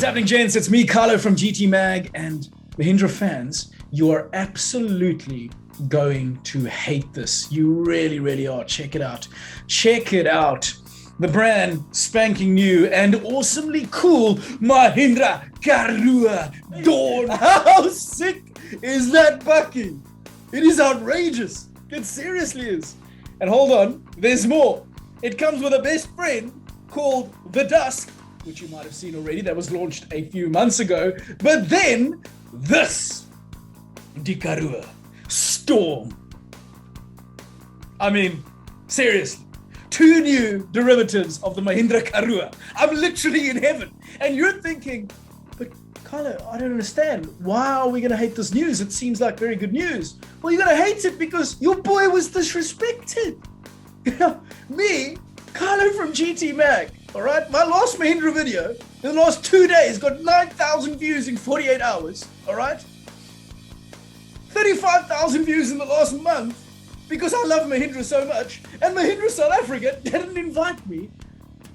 happening, gents? It's me, Carlo from GT Mag, and Mahindra fans, you are absolutely going to hate this. You really, really are. Check it out. Check it out. The brand spanking new and awesomely cool Mahindra Karoo Dawn. How sick is that bucky? It is outrageous. It seriously is. And hold on, there's more. It comes with a best friend called the Dusk, which you might have seen already. That was launched a few months ago. But then this, the Karoo Storm. I mean, seriously. 2 new derivatives of the Mahindra Karoo. I'm literally in heaven. And you're thinking, but Carlo, I don't understand. Why are we going to hate this news? It seems like very good news. Well, you're going to hate it because your boy was disrespected. Me, Carlo from GT Mag, all right? My last Mahindra video in the last 2 days got 9,000 views in 48 hours, all right? 35,000 views in the last month because I love Mahindra so much, and Mahindra South Africa didn't invite me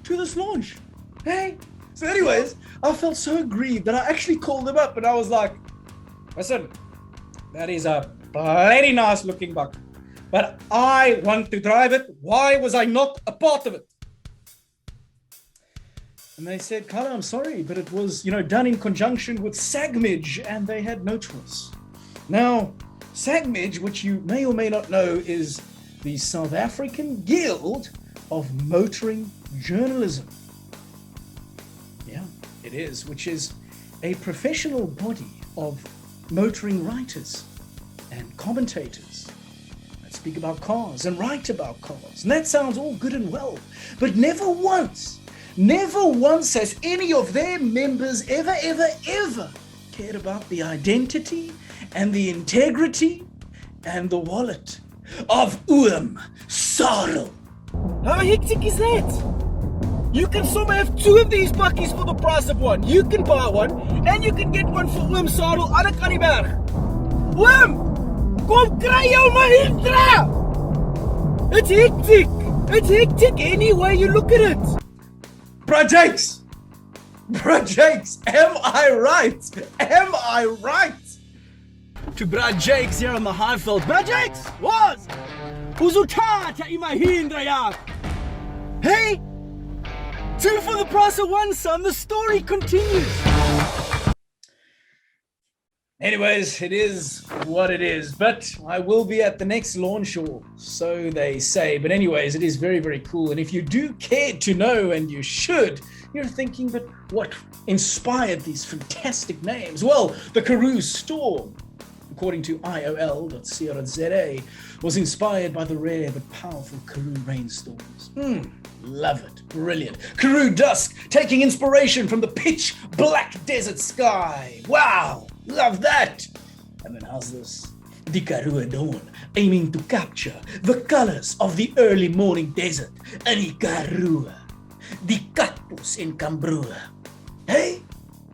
to this launch. Hey? So anyways, I felt so aggrieved that I actually called them up and I was like, listen, that is a bloody nice looking buck, but I want to drive it. Why was I not a part of it? And they said, Carlo, I'm sorry, but it was, done in conjunction with SAGMIJ, and they had no choice. Now, SAGMIJ, which you may or may not know, is the South African Guild of Motoring Journalism. Yeah, it is, which is a professional body of motoring writers and commentators that speak about cars and write about cars. And that sounds all good and well, but never once has any of their members ever cared about the identity and the integrity and the wallet of Sarel. How hectic is that? You can somehow have 2 of these buckies for the price of one. You can buy one, and you can get one for Sarel aan die Kariberg. Kom kry jou Mahindra! It's hectic. It's hectic any way you look at it. Bro Jakes, am I right? To Brad Jakes here on the Highveld. Brad Jakes, what? Uzuthatha iMahindra yakho. Hey, 2 for the price of 1, son. The story continues. Anyways, it is what it is, but I will be at the next launch, or so they say. But anyways, it is very, very cool. And if you do care to know, and you should, you're thinking, but what inspired these fantastic names? Well, the Karoo Storm, according to IOL.co.za, was inspired by the rare but powerful Karoo rainstorms. Love it. Brilliant. Karoo Dusk, taking inspiration from the pitch black desert sky. Wow. Love that. And then how's this? The Karoo Dawn, aiming to capture the colors of the early morning desert. And the Karoo, the cactus in Cambrua. Hey,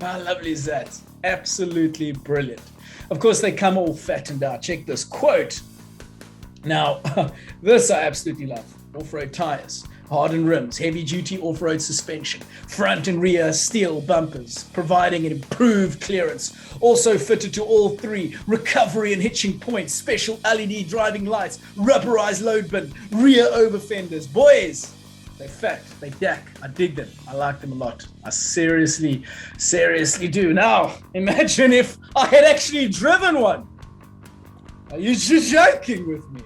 how lovely is that? Absolutely brilliant. Of course, they come all fattened out. Check this quote. Now, this I absolutely love. Off-road tires, hardened rims, heavy-duty off-road suspension, front and rear steel bumpers, providing an improved clearance. Also fitted to all 3 recovery and hitching points, special LED driving lights, rubberized load bin, rear over fenders. Boys, they're fat, they dack. I dig them. I like them a lot. I seriously do. Now, imagine if I had actually driven one. Are you just joking with me?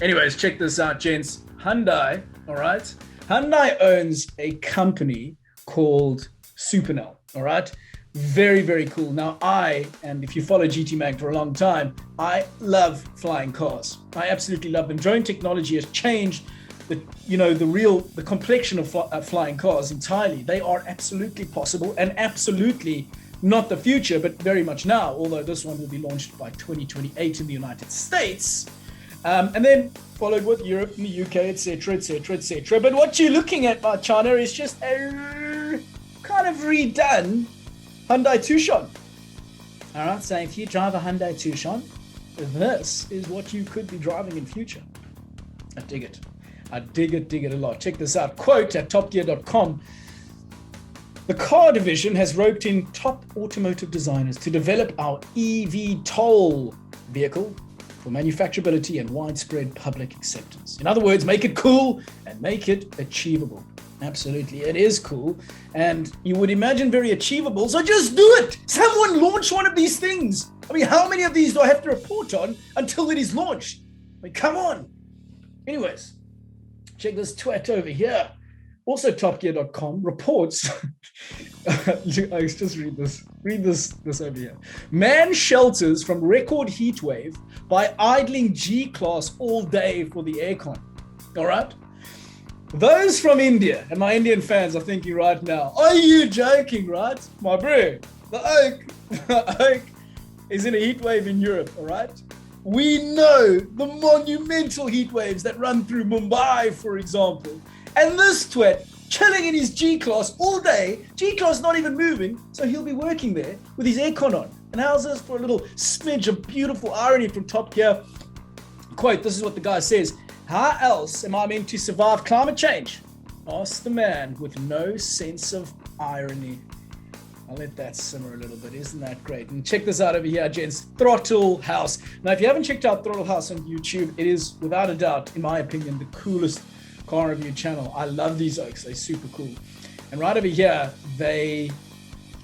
Anyways, check this out, gents. Hyundai, all right? Hyundai owns a company called Supernal, all right? Very, very cool. Now, and if you follow GT Mag for a long time, I love flying cars. I absolutely love them. Drone technology has changed the complexion of flying cars entirely. They are absolutely possible and absolutely not the future, but very much now, although this one will be launched by 2028 in the United States. And then followed with Europe and the UK, etc. But what you're looking at, my China, is just a kind of redone Hyundai Tucson. All right, so if you drive a Hyundai Tucson, this is what you could be driving in future. I dig it. I dig it a lot. Check this out. Quote at topgear.com. The car division has roped in top automotive designers to develop our eVTOL vehicle for manufacturability and widespread public acceptance. In other words, make it cool and make it achievable. Absolutely, it is cool, and you would imagine very achievable, so just do it! Someone launch one of these things! I mean, how many of these do I have to report on until it is launched? I mean, come on! Anyways, check this twat over here. Also, topgear.com reports, I just read this over here. Man shelters from record heatwave by idling G-Class all day for the aircon. All right? Those from India, and my Indian fans are thinking right now, are you joking, right? My bro, the Oak is in a heat wave in Europe, all right? We know the monumental heat waves that run through Mumbai, for example. And this twat, chilling in his G-Class all day, G-Class not even moving, so he'll be working there with his aircon on. And how's this for a little smidge of beautiful irony from Top Gear? Quote, this is what the guy says. How else am I meant to survive climate change? Ask the man with no sense of irony. I'll let that simmer a little bit. Isn't that great? And check this out over here, gents. Throttlehouse. Now, if you haven't checked out Throttlehouse on YouTube, it is, without a doubt, in my opinion, the coolest car review channel. I love these oaks. They're super cool. And right over here, they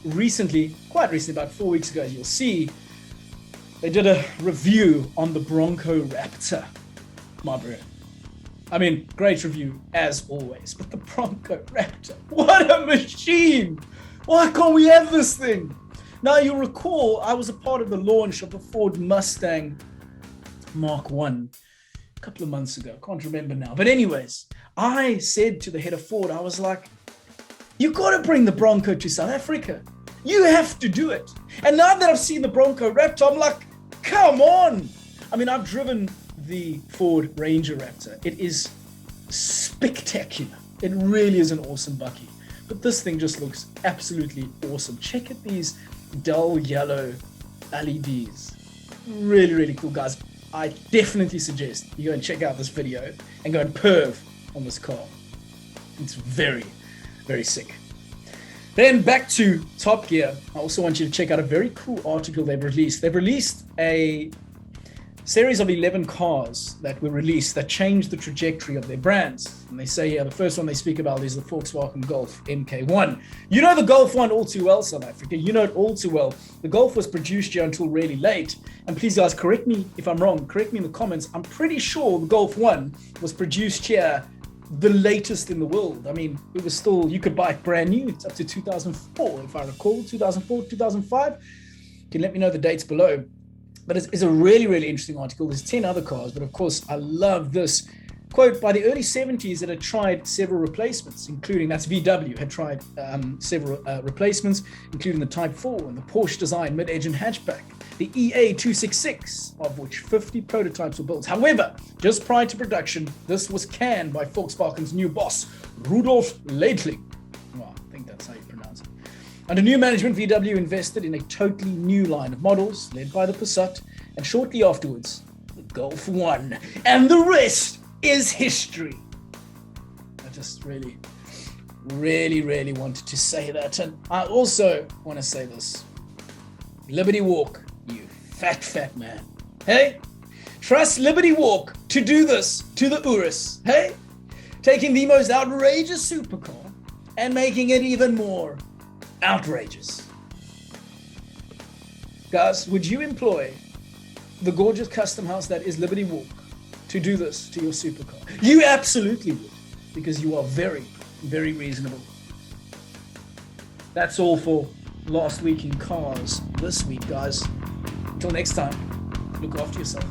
quite recently, about 4 weeks ago, you'll see, they did a review on the Bronco Raptor. My bro. I mean, great review as always, but the Bronco Raptor, what a machine! Why can't we have this thing? Now, you'll recall I was a part of the launch of the Ford Mustang Mark 1 a couple of months ago. Can't remember now. But anyways, I said to the head of Ford, I was like, you got to bring the Bronco to South Africa. You have to do it. And now that I've seen the Bronco Raptor, I'm like, come on. I mean, I've driven the Ford Ranger Raptor. It is spectacular. It really is an awesome bucky. But this thing just looks absolutely awesome. Check out these dull yellow LEDs. Really, really cool, guys. I definitely suggest you go and check out this video and go and perv on this car. It's very, very sick. Then back to Top Gear. I also want you to check out a very cool article they've released. They've released a series of 11 cars that were released that changed the trajectory of their brands. And they say here, the first one they speak about is the Volkswagen Golf MK1. You know the Golf 1 all too well, South Africa. You know it all too well. The Golf was produced here until really late. And please, guys, correct me if I'm wrong. Correct me in the comments. I'm pretty sure the Golf 1 was produced here the latest in the world. I mean, it was still, you could buy it brand new. It's up to 2004, if I recall, 2004, 2005. You can let me know the dates below. But it's a really, really interesting article. There's 10 other cars, but of course, I love this. Quote, by the early 70s, it had tried several replacements, including, that's VW, had tried several replacements, including the Type 4 and the Porsche design mid-engine hatchback, the EA266, of which 50 prototypes were built. However, just prior to production, this was canned by Volkswagen's new boss, Rudolf Leitling. Well, I think that's how you pronounce it. Under new management, VW invested in a totally new line of models, led by the Passat, and shortly afterwards, the Golf 1. And the rest is history. I just really, really, really wanted to say that. And I also want to say this. Liberty Walk, you fat man. Hey? Trust Liberty Walk to do this to the Urus. Hey? Taking the most outrageous supercar and making it even more outrageous. Guys, would you employ the gorgeous custom house that is Liberty Walk to do this to your supercar? You absolutely would, because you are very, very reasonable. That's all for last week in cars this week, guys. Until next time, look after yourself.